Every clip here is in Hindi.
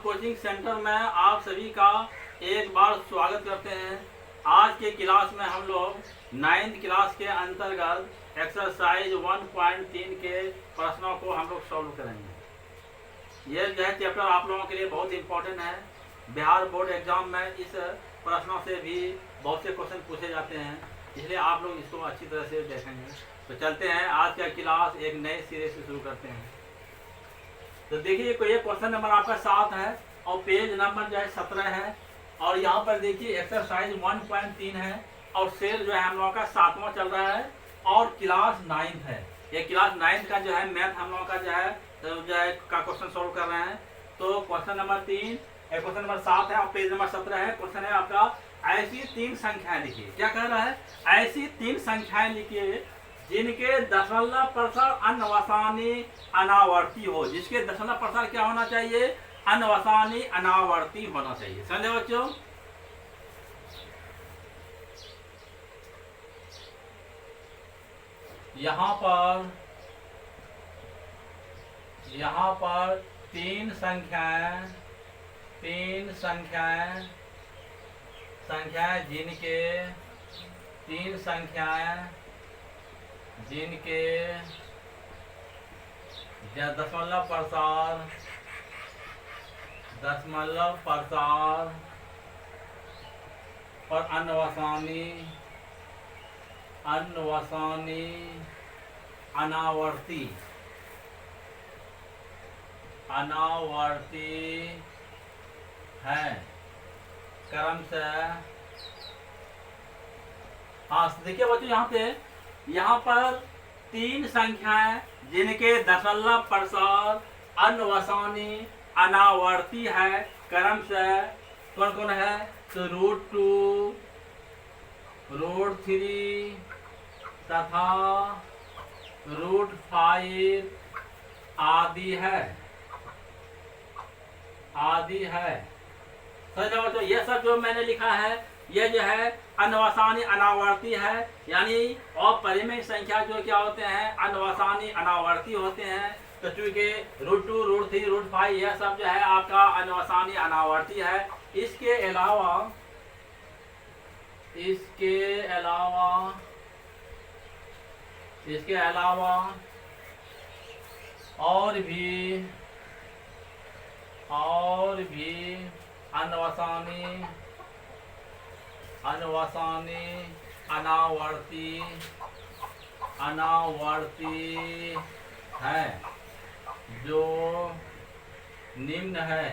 कोचिंग सेंटर में आप सभी का एक बार स्वागत करते हैं। आज के क्लास में हम लोग 9th क्लास के अंतर्गत एक्सरसाइज 1.3 के प्रश्नों को हम लोग सॉल्व करेंगे। ये जो है चैप्टर आप लोगों के लिए बहुत इंपॉर्टेंट है। बिहार बोर्ड एग्जाम में इस प्रश्नों से भी बहुत से क्वेश्चन पूछे जाते हैं, इसलिए आप लोग इसको अच्छी तरह से देखेंगे। तो चलते हैं, आज का क्लास एक नए सिरे से शुरू करते हैं। तो देखिए ये क्वेश्चन नंबर आपका 7 है और पेज नंबर जो है 17 है, और यहाँ पर देखिए एक्सरसाइज 1.3 है और सेल जो है हम लोगों का 7वां चल रहा है और क्लास 9th है। ये क्लास 9th का जो है मैथ हम लोगों का जो है का क्वेश्चन सोल्व कर रहे हैं। तो क्वेश्चन नंबर 3 क्वेश्चन नंबर 7 है और पेज नंबर 17 है। क्वेश्चन है आपका, ऐसी 3 संख्याएं लिखिए। क्या कह रहा है? ऐसी 3 संख्याएं लिखिए जिनके दशमलव प्रसार अन्वसानी अनावर्ती हो। जिसके दशमलव प्रसार क्या होना चाहिए? अन्वसानी अनावर्ती होना चाहिए। समझे बच्चों? यहाँ पर 3 संख्याएं जिनके दशमलव प्रसार और अन्वसानी अनावर्ती है क्रम से। हाँ देखिए बच्चों, यहाँ पर 3 संख्याएं जिनके दशमलव प्रसार अन्वसानी अनावर्ती है क्रम से। कौन कौन है? तो √2, √3 तथा √5 आदि है। समझो बच्चों, ये सब जो मैंने लिखा है ये जो है अन्वसानी अनावर्ती है, यानी अपरिमेय संख्या जो क्या होते हैं? अन्वसानी अनावर्ती होते हैं। तो चूंकि √2, √3, √5 यह सब जो है आपका अन्वसानी अनावर्ती है। इसके अलावा और भी अन्वसानी अनावर्ती है जो निम्न है।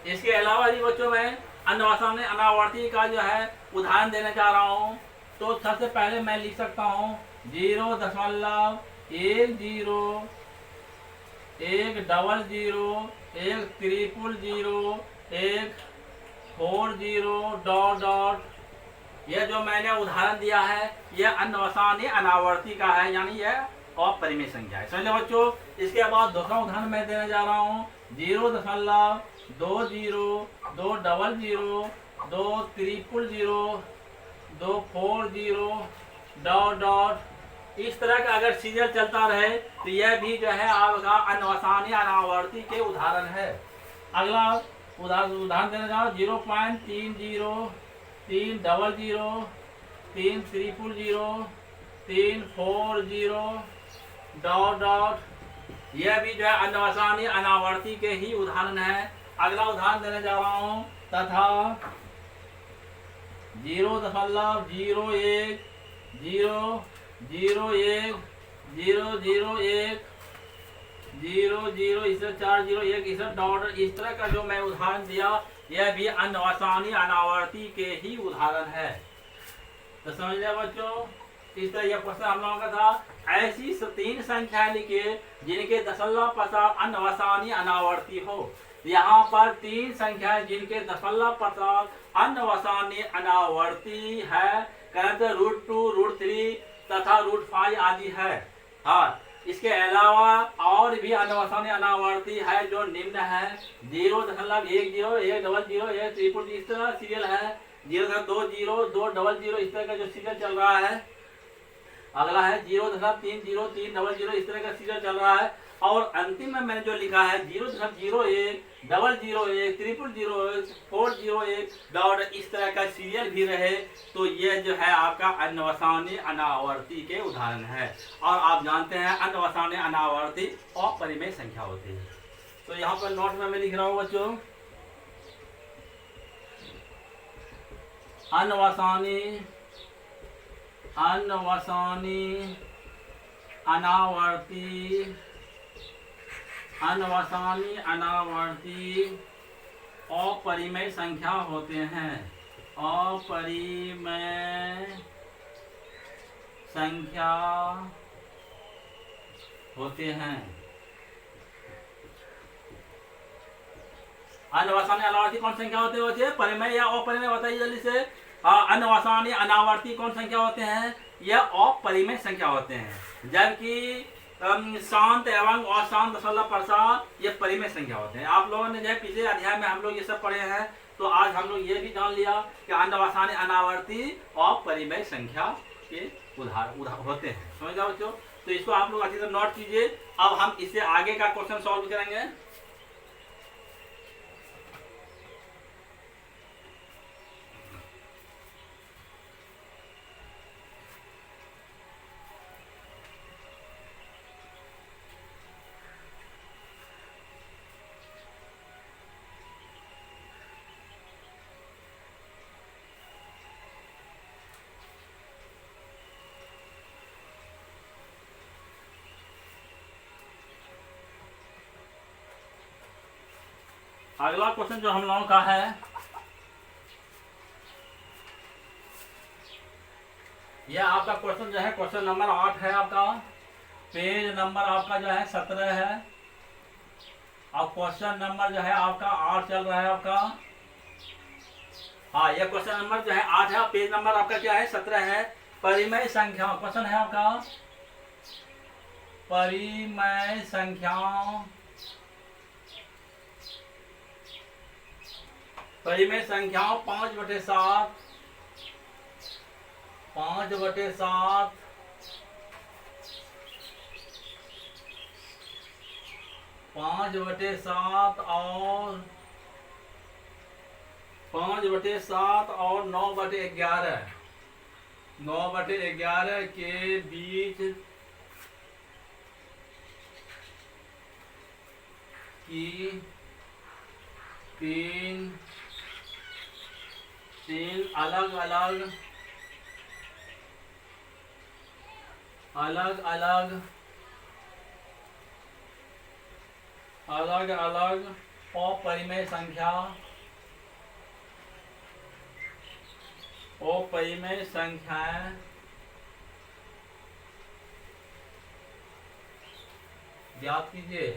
इसके अलावा भी बच्चों में अन्वसानी अनावर्ती का जो है उदाहरण देने जा रहा हूँ। तो सबसे पहले मैं लिख सकता हूँ 0.10, 1 00, 1 00, 1 000, 1 40 ... यह जो मैंने उदाहरण दिया है यह अन्वसानी अनावर्ती का है, यानी यह अपरिमेय संख्या है। समझे बच्चों? इसके बाद दूसरा उदाहरण मैं देने जा रहा हूँ 0.20, 2 00, 2 00, 2 000, 2 40 ... इस तरह का अगर सीरियल चलता रहे तो यह भी जो है आपका अन्वसानी अनावर्ती के उदाहरण है। अगला उदाहरण देने जाओ 0.30, 3 00, 3 000, 3 40 ... यह भी जो है अन्वसानी अनावर्ती के ही उदाहरण है। अगला उदाहरण देने जा रहा हूँ तथा 0.01, 001, 001, 00, इसे 401, इसे डॉट, इस तरह का जो मैं उदाहरण दिया यह भी अन्वसानी अनावर्ती के ही उदाहरण है। तो समझ लिया बच्चों? इस तरह यह क्वेश्चन हम लोगों का था। ऐसी 3 संख्याएं लिखिए जिनके दशमलव प्रसार अन्वसानी अनावर्ती हो। यहाँ पर 3 संख्याएं जिनके दशमलव प्रसार अन्वसानी अनावर्ती है, √2, √3 तथा √5 आदि है। हाँ, इसके अलावा और भी अन्वसानी अनावर्ती है जो निम्न है। 0.10, 1 00, 1 00, 1 000, इस तरह सीरियल है। 0.20, 2 00, इस तरह का जो सीरियल चल रहा है। अगला है 0.30, 3 00, इस तरह का सीरियल चल रहा है। और अंतिम में मैंने जो लिखा है 0.01, 001, 0001, 401 डॉट इस तरह का सीरियल भी रहे, तो ये जो है आपका अन्वसानी अनावर्ती के उदाहरण है। और आप जानते हैं अन्वसानी अनावर्ती अपरिमेय संख्या होती है। तो यहाँ पर नोट में मैं लिख रहा हूँ बच्चों, अन्वसानी अनावर्ती अपरिमेय संख्या होते हैं। अपरिमेय संख्या होते हैं। अन्वसानी अनावर्ती कौन संख्या होते हैं बच्चे? परिमेय या अपरिमेय? बताइए जल्दी से। अन्वसानी अनावर्ती कौन संख्या होते हैं? यह अपरिमेय संख्या होते हैं। जबकि शांत एवं अशांत दशमलव प्रसाद ये परिमेय संख्या होते हैं। आप लोगों ने जो है पिछले अध्याय में हम लोग ये सब पढ़े हैं, तो आज हम लोग ये भी जान लिया कि अन्वसानी अनावर्ती अपरिमेय संख्या के उदाहरण होते हैं। समझ जाओ बच्चों? तो इसको आप लोग अच्छी तरह नोट कीजिए। अब हम इससे आगे का क्वेश्चन सॉल्व करेंगे। अगला क्वेश्चन जो हम लोगों का है, यह आपका क्वेश्चन जो है क्वेश्चन नंबर 8 है। आपका पेज नंबर आपका जो है 17 है। अब क्वेश्चन नंबर जो है आपका 8 चल रहा है आपका। हाँ, यह क्वेश्चन नंबर जो है 8 है। पेज नंबर आपका क्या है? 17 है। परिमेय संख्या क्वेश्चन है आपका। परिमेय संख्याओं 5/7 5/7 5/7 और 9/11 9/11 के बीच की तीन अलग अलग अपरिमेय संख्याएं ज्ञात कीजिए।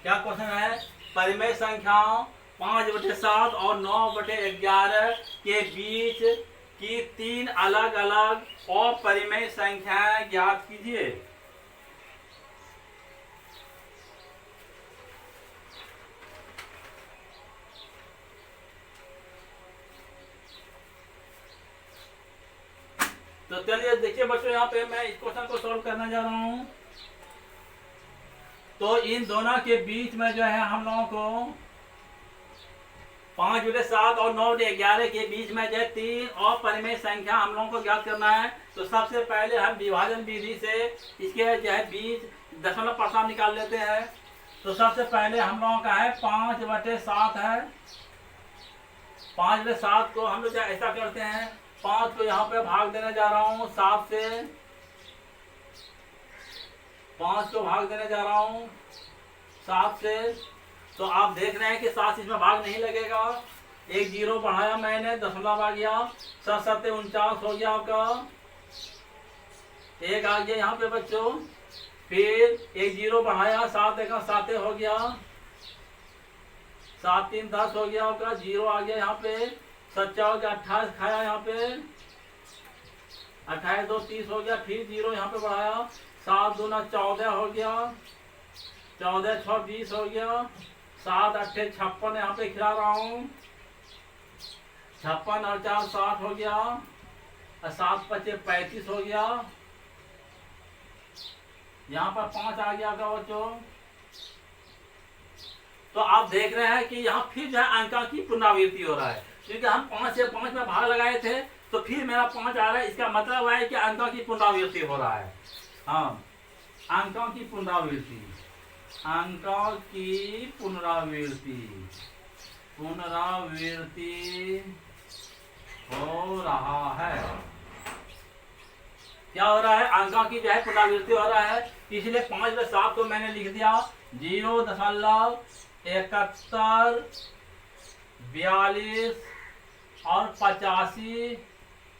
क्या क्वेश्चन है? परिमेय संख्याओं 5/7 और 9/11 के बीच की तीन अलग अलग अपरिमेय संख्याएं ज्ञात कीजिए। तो चलिए देखिए बच्चों, यहाँ पे मैं इस क्वेश्चन को सॉल्व करने जा रहा हूँ। तो इन दोनों के बीच में जो है हम लोगों को 5/7 और 9/11 के बीच में जो तीन अपरिमेय संख्या हम लोगों को ज्ञात करना है। तो सबसे पहले हम विभाजन विधि से इसके जो है बीच दशमलव प्रसाद निकाल लेते हैं। तो सबसे पहले हम लोगों का है 5/7 है। 5/7 को हम लोग ऐसा करते हैं, 5 को यहाँ पे भाग देने जा रहा हूँ 7 से। 5 को भाग देने जा रहा हूँ 7 से। तो आप देख रहे हैं कि 7 इसमें भाग नहीं लगेगा। एक 0 बढ़ाया मैंने, दशमलव आ गया। 7 7 49 हो गया आपका। एक आ गया यहाँ पे बच्चों। फिर एक 0 बढ़ाया, 7 1 7 हो गया। 7 3 10 हो गया आपका। 0 आ गया यहाँ पे। 7 4 हो गया, 28 खाया यहाँ पे। 28 2 30 हो गया। फिर 0 यहाँ पे बढ़ाया, 7 2 9 14 हो गया। 14 6 20 हो गया। 7 8 56 यहाँ पे खिला रहा हूँ। 56 और 4 60 हो गया। और 7 पचे 35 हो गया, यहाँ पर 5 आ गया आपका बच्चों। तो आप देख रहे हैं कि यहाँ फिर जो है अंकों की पुनरावृत्ति हो रहा है, क्योंकि हम 5 से 5 में भाग लगाए थे तो फिर मेरा 5 आ रहा है। इसका मतलब है कि अंकों की पुनरावृत्ति हो रहा है। हाँ, अंकों की पुनरावृत्ति, अंकों की पुनरावृत्ति, पुनरावृत्ति हो रहा है। क्या हो रहा है? अंकों की जो है पुनरावृत्ति हो रहा है। इसलिए 5 में 7 को मैंने लिख दिया 0.71 42 और 85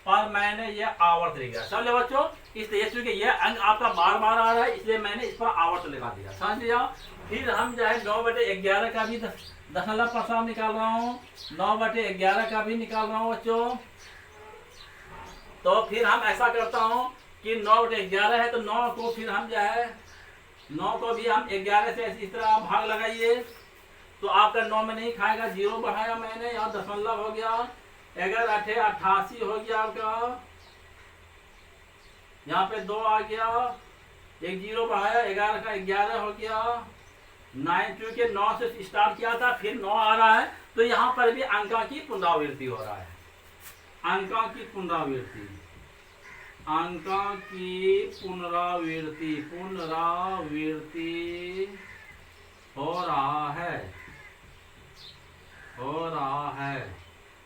पर मैंने ये आवर्त लिख दिया। समझे बच्चों? इसलिए क्योंकि ये अंक आपका बार बार आ रहा है, इसलिए मैंने इस पर आवर्त लगा दिया। समझ लिया? फिर हम जो है 9/11 का भी दशमलव प्रसार निकाल रहा हूँ, 9/11 का भी निकाल रहा हूँ बच्चों। तो फिर हम ऐसा करता हूँ कि 9/11 है तो 9 को फिर हम जो है 9 को भी हम 11 से इस तरह आप भाग लगाइए तो आपका 9 में नहीं खाएगा। 0 बढ़ाया मैंने, यहाँ दशमलव हो गया, 11 × 8 = 88 हो गया आपका। यहाँ पे 2 आ गया, एक 0 बढ़ाया, 11 का 11 हो गया। 9 क्योंकि 9 से स्टार्ट किया था, फिर 9 आ रहा है, तो यहाँ पर भी अंकों की पुनरावृत्ति हो रहा है। अंकों की पुनरावृत्ति, अंकों की पुनरावृत्ति, पुनरावृत्ति हो रहा है, हो रहा है।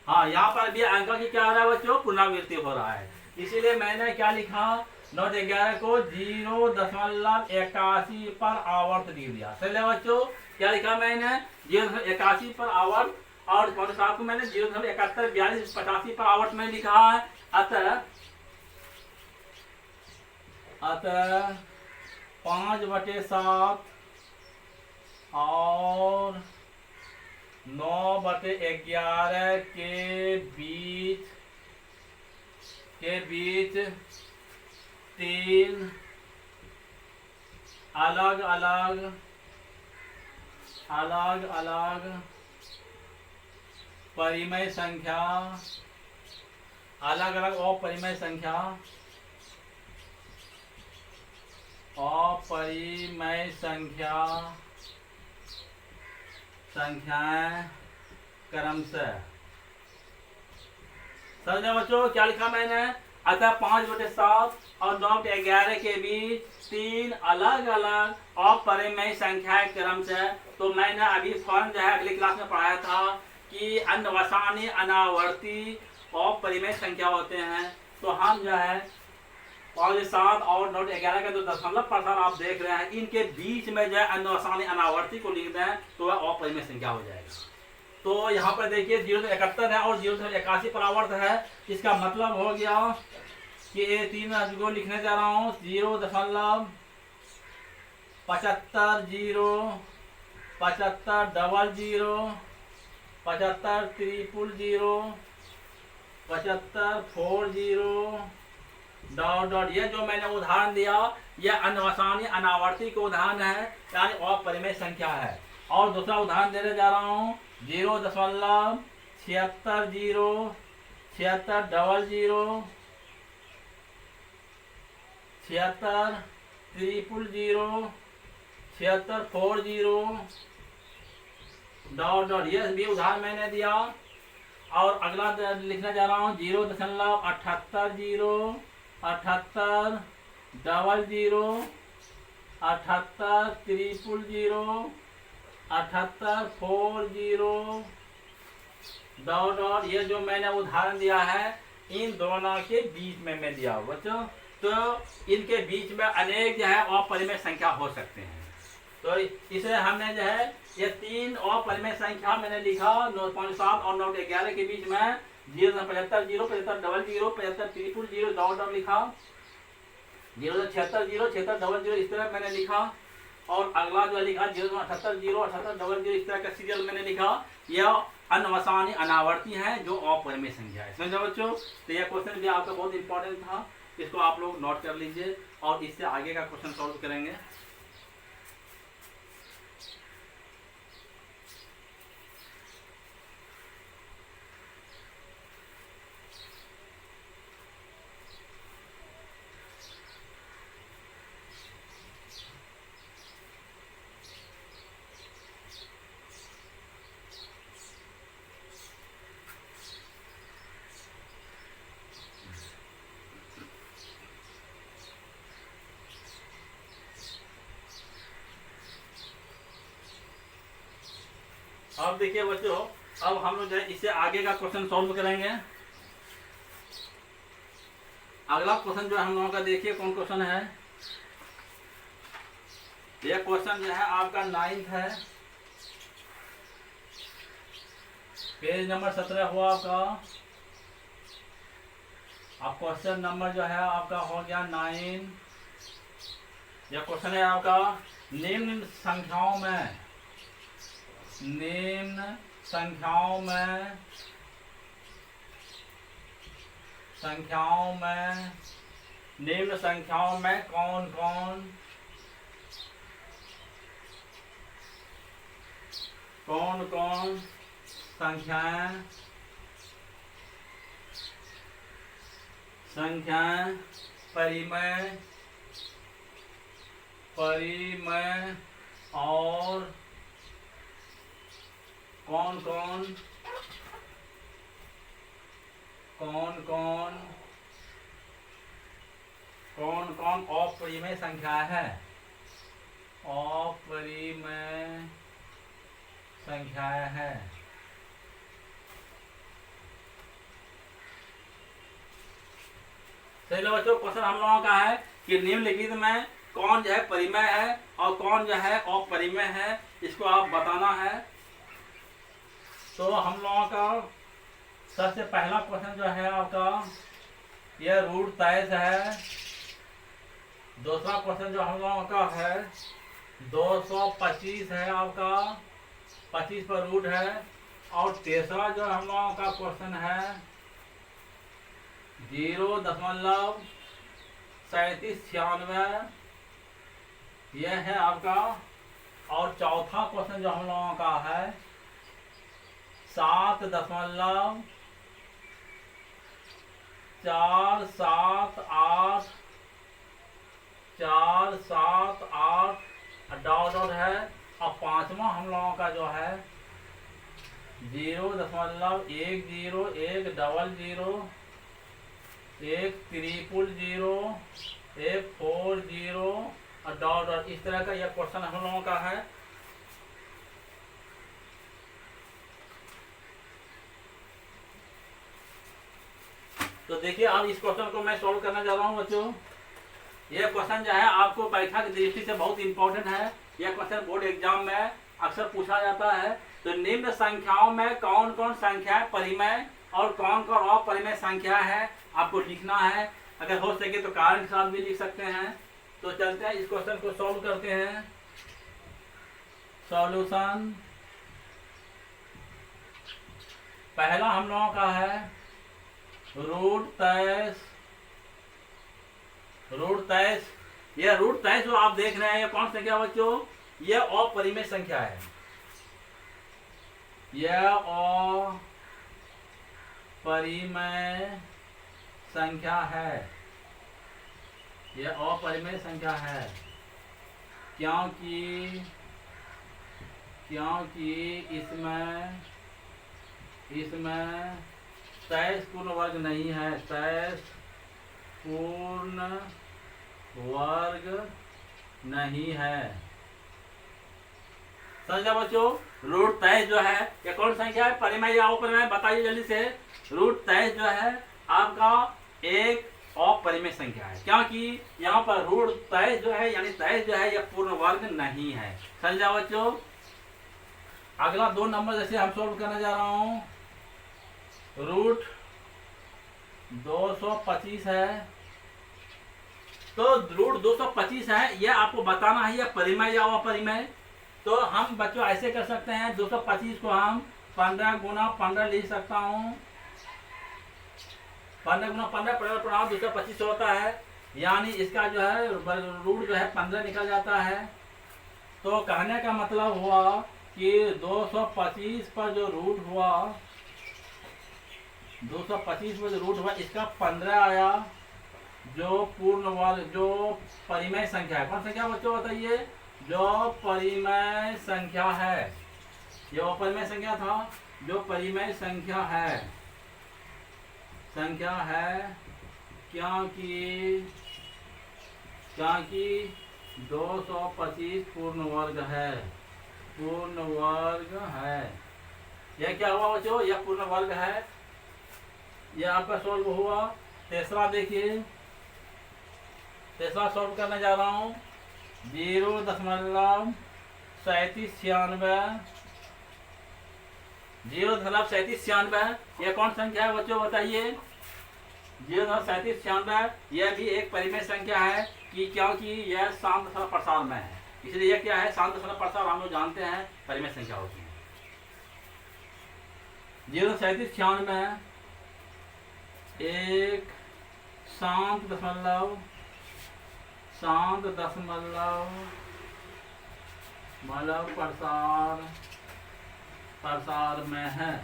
हाँ, यहाँ पर भी अंकों की क्या हो रहा है बच्चों? पुनरावृत्ति हो रहा है। इसीलिए मैंने क्या लिखा? 9/11 को 0.81 पर आवर्त लिख दिया। चलिए बच्चों, क्या लिखा मैंने? 0.81 पर आवर्त, और 7 को मैंने 0.71 42 85 पर आवर्त में लिखा है। अतः 5/7 और 9/11 के बीच 3 अलग अलग परिमेय संख्या, अलग अलग अपरिमेय संख्या, अपरिमेय संख्याएं क्रमशः। समझे बच्चों? क्या लिखा मैंने? अतः 5/7 और 9/11 के बीच 3 अलग अलग अपरिमेय संख्याएं क्रमशः। तो मैंने अभी फॉर्म जो है अगली क्लास में पढ़ाया था कि अनवसानी अनावर्ती अपरिमेय संख्या होते हैं। तो हम जो है 5/7 और 9/11 का जो दशमलव प्रसार आप देख रहे हैं, इनके बीच में जो है अनवसानी अनावर्ती को लिख दें तो वह अपरिमेय संख्या हो जाएगा। तो यहाँ पर देखिए 0.71 है और 0.81 पर आवर्त है। इसका मतलब हो गया कि ये 3 को लिखने जा रहा हूँ 0.75 0 75 00 75 000 75 40 ... ये जो मैंने उदाहरण दिया, यह अनवसानी अनावर्ती के उदाहरण है, यानी अपरिमेय संख्या है। और दूसरा उदाहरण देने जा रहा हूँ 0.76 0 76 00 76 000 76 40 ... ये भी उदाहरण मैंने दिया। और अगला लिखने जा रहा हूँ 0.78 0 78 00 78 000 78 40 ... ये जो मैंने उदाहरण दिया है, इन दोनों के बीच में मैं दिया हूँ बच्चों। तो इनके बीच में अनेक जो है अपरिमेय संख्या हो सकते हैं। तो इसे हमने जो है ये 3 अपरिमेय संख्या मैंने लिखा 9.7 और 9/11 के बीच में 0.75 0 75 00 75 000 लिखा, 0.76 0 76 00 इस तरह मैंने लिखा। और अगला जो लिखा 0.78 0 78 00 इस तरह का सीरियल मैंने लिखा। यह अनवसानी अनावर्ती है जो अपरिमेय संख्या है। समझो बच्चों? तो यह क्वेश्चन भी आपका बहुत इंपॉर्टेंट था, इसको आप लोग नोट कर लीजिए और इससे आगे का क्वेश्चन सॉल्व करेंगे। अब देखिए बच्चों, अब हम लोग जो है इससे आगे का क्वेश्चन सॉल्व करेंगे। अगला क्वेश्चन जो है हम लोगों का, देखिए कौन क्वेश्चन है। यह क्वेश्चन जो है आपका 9th है, पेज नंबर 17 हुआ आपका। अब क्वेश्चन नंबर जो है आपका हो गया 9। यह क्वेश्चन है आपका, निम्न संख्याओं में निम्न संख्याओं में कौन कौन संख्याएं परिमेय और कौन कौन अपरिमेय संख्या है। अपरिमेय संख्याएं है। सही लो बच्चों, क्वेश्चन हम लोगों का है कि निम्नलिखित में कौन जो है परिमेय है और कौन जो है अपरिमेय है, इसको आप बताना है। तो हम लोगों का सबसे पहला क्वेश्चन जो है आपका, यह रूट 23 है। दूसरा क्वेश्चन जो हम लोगों का है 225 है आपका, 25 पर रूट है। और तीसरा जो हम लोगों का क्वेश्चन है 0.3796, यह है आपका। और चौथा क्वेश्चन जो हम लोगों का है 7.478 डॉट है। और पांचवा हम लोगों का जो है 0.101010 1000140 और डॉट। इस तरह का यह क्वेश्चन हम लोगों का है। तो देखिए अब इस क्वेश्चन को मैं सॉल्व करना जा रहा हूँ बच्चों। यह क्वेश्चन जो है आपको परीक्षा की दृष्टि से बहुत इंपॉर्टेंट है। यह क्वेश्चन बोर्ड एग्जाम में अक्सर पूछा जाता है। तो निम्न संख्याओं में कौन कौन संख्याएं परिमेय और कौन कौन अपरिमेय संख्या है, आपको लिखना है। अगर हो सके तो कारण के साथ भी लिख सकते हैं। तो चलते हैं इस क्वेश्चन को सॉल्व करते हैं। सॉल्यूशन पहला हम लोगों का है रूट 23। यह रूट 23 जो आप देख रहे हैं, यह कौन संख्या बच्चों? यह अपरिमेय संख्या है। यह अपरिमेय संख्या है। यह अपरिमेय संख्या है क्योंकि इसमें 23 पूर्ण वर्ग नहीं है। 23 पूर्ण वर्ग नहीं है। समझा बच्चों? रूट 23 जो है ये कौन संख्या है? परिमेय या अपरिमेय? बताइए जल्दी से। रूट 23 जो है आपका एक अपरिमेय संख्या है क्योंकि यहाँ पर रूट 23 जो है यानी 23 जो है यह पूर्ण वर्ग नहीं है। समझा बच्चों? अगला 2 नंबर जैसे हम सोल्व करने जा रहा हूँ। रूट 225 है। तो रूट 225 है, यह आपको बताना है यह परिमेय या अपरिमेय। तो हम बच्चों ऐसे कर सकते हैं, 225 को हम 15 गुना 15 लिख सकता हूँ। 15 गुना 15 परिणाम 225 होता है, यानी इसका जो है रूट जो है 15 निकल जाता है। तो कहने का मतलब हुआ कि 225 पर जो रूट हुआ, 225 पर जो रूट हुआ इसका 15 आया, जो पूर्ण वर्ग जो परिमेय संख्या है। कौन संख्या बच्चों बताइए? जो परिमेय संख्या है। ये अपरिमेय संख्या था, जो परिमेय संख्या है क्योंकि 225 पूर्ण वर्ग है। यह क्या हुआ बच्चों, यह पूर्ण वर्ग है। यह आपका सॉल्व हुआ। तीसरा देखिए, तीसरा सॉल्व करने जा रहा हूँ। 0.3796, 0.3796 यह कौन संख्या है बच्चों बताइए। 0.3796 यह भी एक परिमेय संख्या है कि क्योंकि यह शांत दशमलव प्रसार में है, इसलिए यह क्या है, शांत दशमलव प्रसार हम लोग जानते हैं परिमेय संख्या होती है। 0.3796 एक शांत दशमलव प्रसार में है।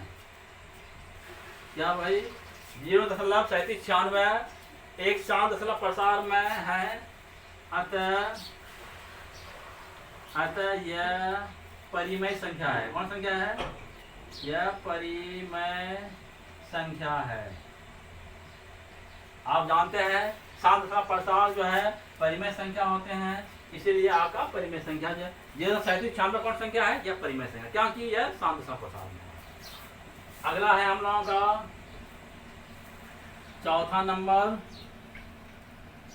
क्या भाई, 0.3796 एक शांत दशमलव प्रसार में है। अतः यह परिमेय संख्या है। कौन संख्या है, यह परिमेय संख्या है। आप जानते हैं शांत दशमलव प्रसार जो है परिमेय संख्या होते हैं, इसीलिए आपका परिमेय संख्या जो है 0.3796 कौन संख्या है, यह परिमेय संख्या, क्योंकि यह शांत दशमलव प्रसार में है। अगला है हम लोगों का चौथा नंबर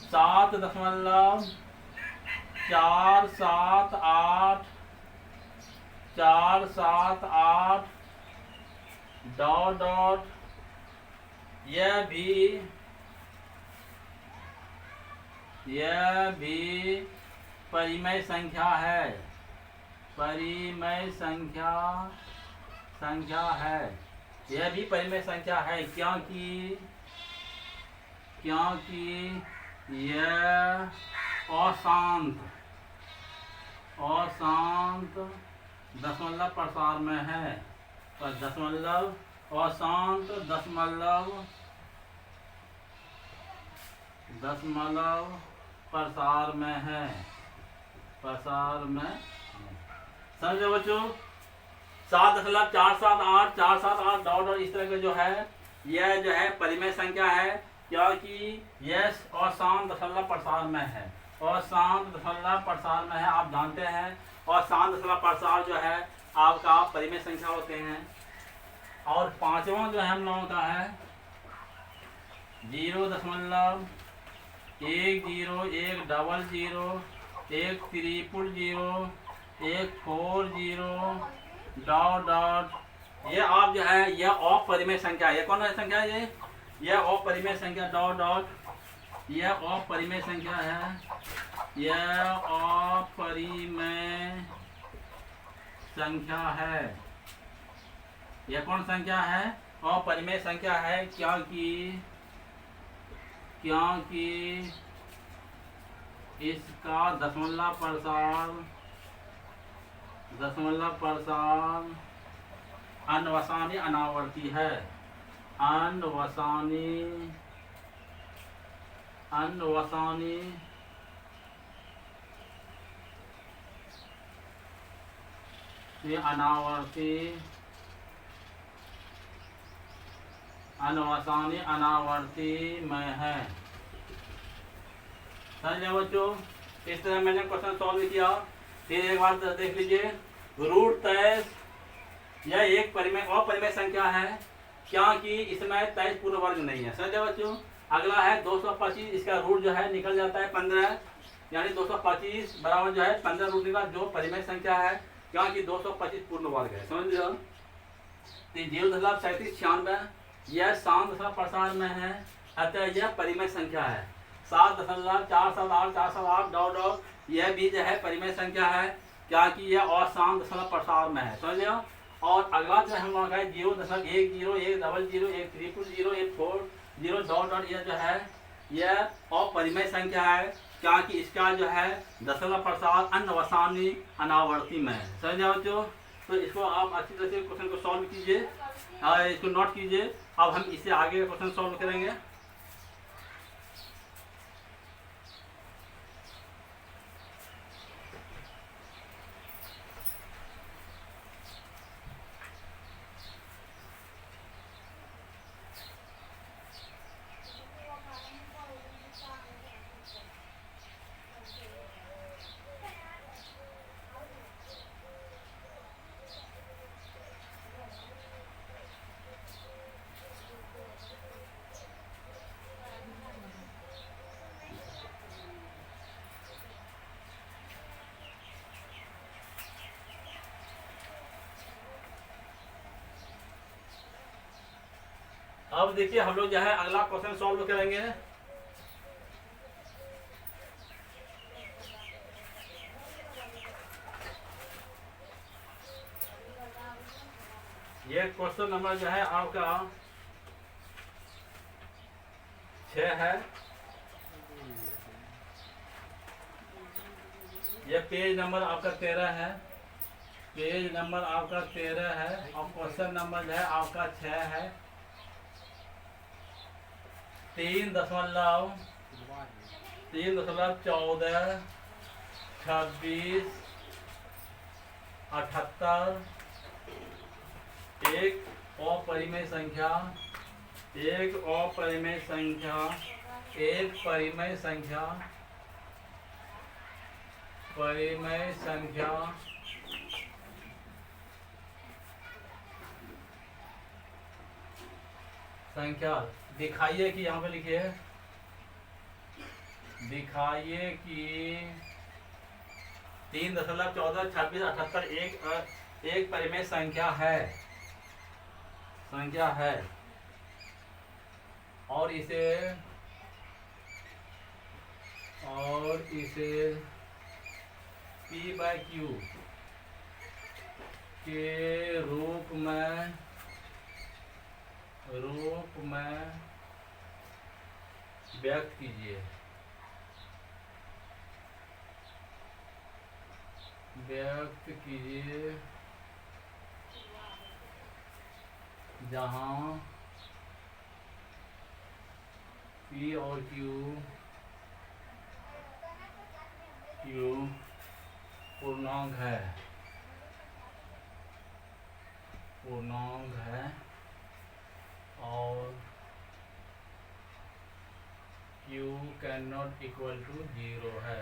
7.478 डॉट डॉट यह भी परिमेय संख्या है। परिमेय संख्या है, यह भी परिमेय संख्या है क्योंकि यह अशांत दशमलव प्रसार में है। पर अशांत दशमलव प्रसार में है। समझो बच्चों, 7.478 डॉट और इस तरह के जो है, यह जो है परिमेय संख्या है क्योंकि यह अशांत दशमलव प्रसार में है। अशांत दशमलव प्रसार में है, आप जानते हैं। और शांत दशमलव प्रसार जो है आपका परिमेय संख्या होते हैं। और पांचवा जो है हम लोगों का है 0.10100 100 140 डॉट डॉट ये आप जो है यह अपरिमेय संख्या है। ये कौन सी संख्या है, यह अपरिमेय संख्या डॉट डॉट यह अपरिमेय संख्या है। यह अपरिमेय संख्या है। यह कौन संख्या है, अपरिमेय संख्या है क्योंकि इसका दशमलव प्रसार अनवसानी अनावर्ती है। अनवसानी अनावर्ती में है। समझे बच्चों, इस तरह मैंने क्वेश्चन सॉल्व किया। फिर एक बार देख लीजिए, √23 यह एक अपरिमेय संख्या है क्योंकि इसमें 23 पूर्ण वर्ग नहीं है। समझे बच्चों। अगला है 225, इसका रूट जो है निकल जाता है 15, यानी 225 बराबर जो है 15 रूट निकला, जो परिमेय संख्या है क्योंकि 225 पूर्ण वर्ग है। समझ लो। 0.3796 यह शांत दशमलव प्रसार में है, अतः यह परिमेय संख्या है। 7.478 डॉट डॉट यह भी जो है परिमेय संख्या है क्योंकि यह अशांत दशमलव प्रसार में है। समझ लो। और अगला जो हम लोग है 0.10 100 100 100 140 डॉट डॉट यह जो है यह अपरिमेय संख्या है क्योंकि इसका जो है दशमलव प्रसार अनवसानी अनावर्ती में है। समझ जाओ बच्चों। तो इसको आप अच्छी तरह से क्वेश्चन को सॉल्व कीजिए और इसको नोट कीजिए। अब हम इससे आगे क्वेश्चन सॉल्व करेंगे। अब देखिए हम लोग जो है अगला क्वेश्चन सॉल्व करेंगे। ये क्वेश्चन नंबर जो है आपका 6 है। ये पेज नंबर आपका 13 है। पेज नंबर आपका 13 है और क्वेश्चन नंबर जो है आपका 6 है। 3.14 26 78 एक अपरिमेय संख्या, एक अपरिमेय संख्या, एक परिमेय संख्या, परिमेय संख्या संख्या दिखाइए कि यहाँ पे लिखिए, दिखाइए कि 3.14 26 78 एक परिमेय संख्या है, संख्या है और इसे P/Q के रूप में व्यक्त कीजिए, व्यक्त कीजिए जहाँ P और Q पूर्णांक है, और Q can not equal to 0 है।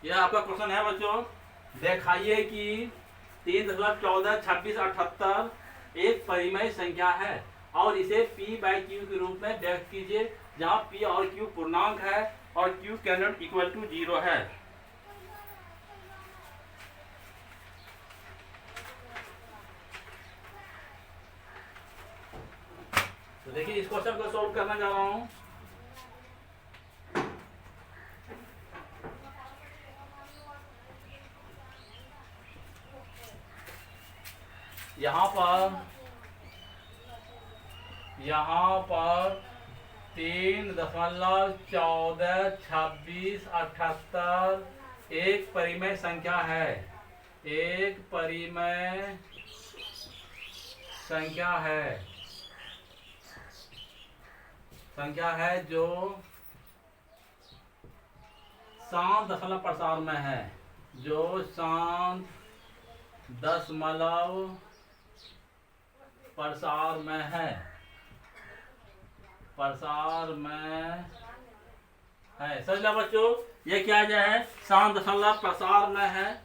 यह आपका क्वेश्चन है बच्चों। दिखाइए कि 3.14 26 78 एक परिमेय संख्या है और इसे P/Q के रूप में व्यक्त कीजिए जहाँ P और Q पूर्णांक है और Q can not equal to 0 है। तो देखिए इस क्वेश्चन को सॉल्व करना जा रहा हूं। यहाँ पर 3.14 26 78 एक परिमेय संख्या है, एक परिमेय संख्या है जो शांत दशमलव प्रसार में है, जो शांत दशमलव प्रसार में है, समझ लो बच्चों। ये क्या है, शांत दशमलव प्रसार में है।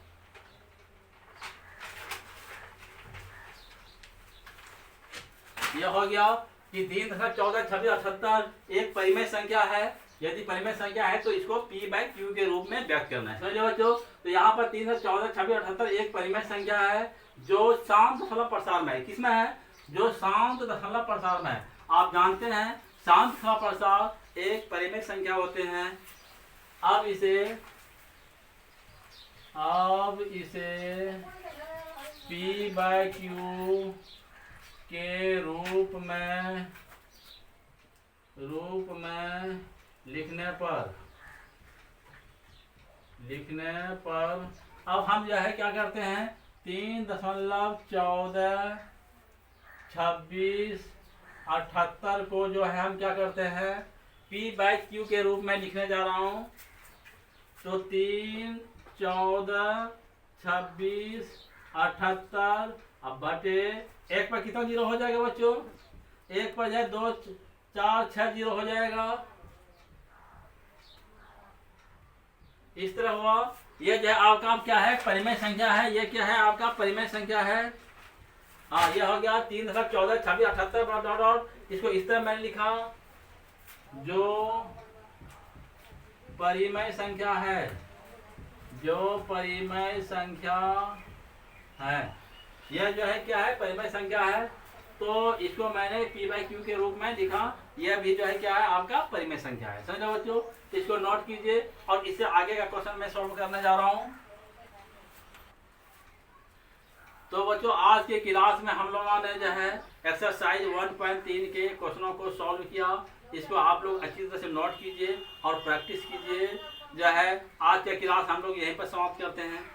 यह हो गया कि 3.14 26 78 एक परिमेय संख्या है। यदि परिमेय संख्या है तो इसको P/Q के रूप में व्यक्त करना है, समझे बच्चों। तो यहाँ पर 3.14 26 78 एक परिमेय संख्या है जो शांत दशमलव प्रसार में है। किसमें है, जो शांत दशमलव प्रसार में है। आप जानते हैं शांत दशमलव प्रसार एक परिमेय संख्या होते हैं। अब इसे P/Q के रूप में लिखने पर अब हम जो है क्या करते हैं, 3.14 26 78 को जो है हम क्या करते हैं, P/Q के रूप में लिखने जा रहा हूं। तो 3 14 26 78 अब बटे एक पर कितना जीरो हो जाएगा बच्चों, एक पर जाए 2 4 6 जीरो हो जाएगा। इस तरह हुआ। ये जो है आपका क्या है, परिमेय संख्या है। ये क्या है आपका, परिमेय संख्या है। हाँ, ये हो गया 3.14 26 78 इसको इस तरह मैंने लिखा, जो परिमेय संख्या है, यह जो है क्या है, परिमेय संख्या है। तो इसको मैंने पी बाई क्यू के रूप में लिखा। यह भी जो है क्या है, आपका परिमेय संख्या है। समझो बच्चों, इसको नोट कीजिए और इससे आगे का क्वेश्चन मैं सॉल्व करने जा रहा हूँ। तो बच्चों आज के क्लास में हम लोगों ने जो है एक्सरसाइज 1.3 के क्वेश्चनों को सॉल्व किया। इसको आप लोग अच्छी तरह से नोट कीजिए और प्रैक्टिस कीजिए। जो है आज के क्लास हम लोग यहीं पर समाप्त करते हैं।